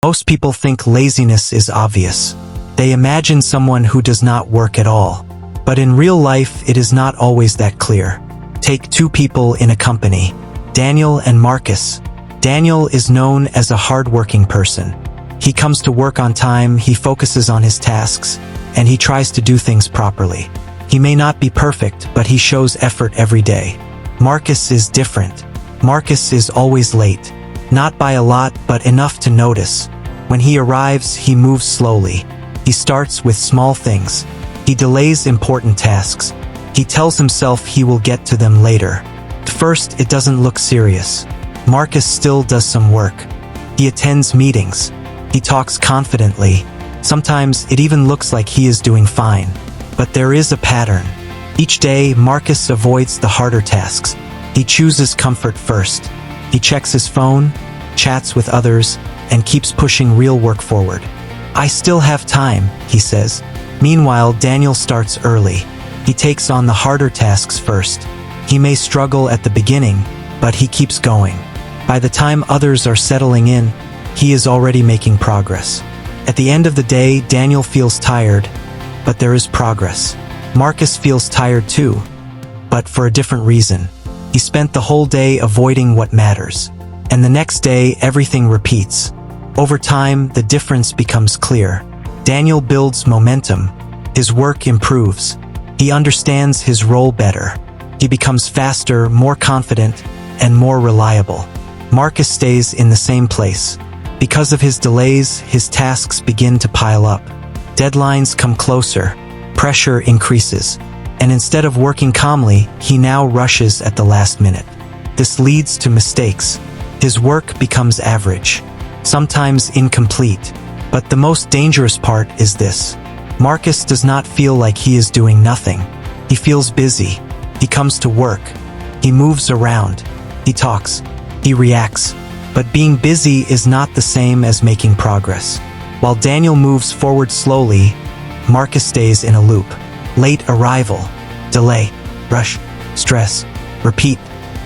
Most people think laziness is obvious. They imagine someone who does not work at all. But in real life, it is not always that clear. Take two people in a company, Daniel and Marcus. Daniel is known as a hard-working person. He comes to work on time, he focuses on his tasks, and he tries to do things properly. He may not be perfect, but he shows effort every day. Marcus is different. Marcus is always late. Not by a lot, but enough to notice. When he arrives, he moves slowly. He starts with small things. He delays important tasks. He tells himself he will get to them later. At first, it doesn't look serious. Marcus still does some work. He attends meetings. He talks confidently. Sometimes it even looks like he is doing fine. But there is a pattern. Each day, Marcus avoids the harder tasks. He chooses comfort first. He checks his phone, chats with others, and keeps pushing real work forward. "I still have time," he says. Meanwhile, Daniel starts early. He takes on the harder tasks first. He may struggle at the beginning, but he keeps going. By the time others are settling in, he is already making progress. At the end of the day, Daniel feels tired, but there is progress. Marcus feels tired too, but for a different reason. He spent the whole day avoiding what matters. And the next day, everything repeats. Over time, the difference becomes clear. Daniel builds momentum. His work improves. He understands his role better. He becomes faster, more confident, and more reliable. Marcus stays in the same place. Because of his delays, his tasks begin to pile up. Deadlines come closer. Pressure increases. And instead of working calmly, he now rushes at the last minute. This leads to mistakes. His work becomes average, sometimes incomplete. But the most dangerous part is this. Marcus does not feel like he is doing nothing. He feels busy. He comes to work. He moves around. He talks. He reacts. But being busy is not the same as making progress. While Daniel moves forward slowly, Marcus stays in a loop. Late arrival, delay, rush, stress, repeat.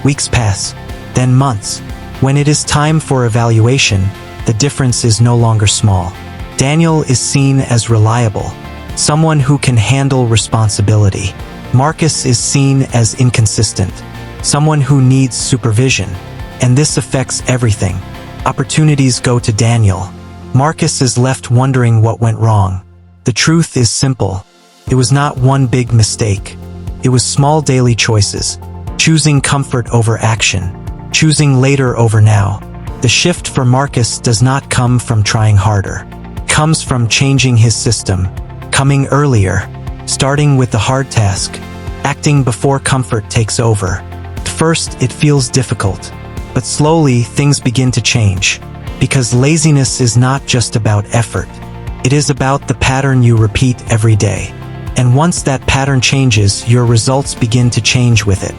Weeks pass, then months. When it is time for evaluation, the difference is no longer small. Daniel is seen as reliable, someone who can handle responsibility. Marcus is seen as inconsistent, someone who needs supervision. And this affects everything. Opportunities go to Daniel. Marcus is left wondering what went wrong. The truth is simple. It was not one big mistake. It was small daily choices. Choosing comfort over action. Choosing later over now. The shift for Marcus does not come from trying harder. It comes from changing his system. Coming earlier. Starting with the hard task. Acting before comfort takes over. At first, it feels difficult. But slowly, things begin to change. Because laziness is not just about effort. It is about the pattern you repeat every day. And once that pattern changes, your results begin to change with it.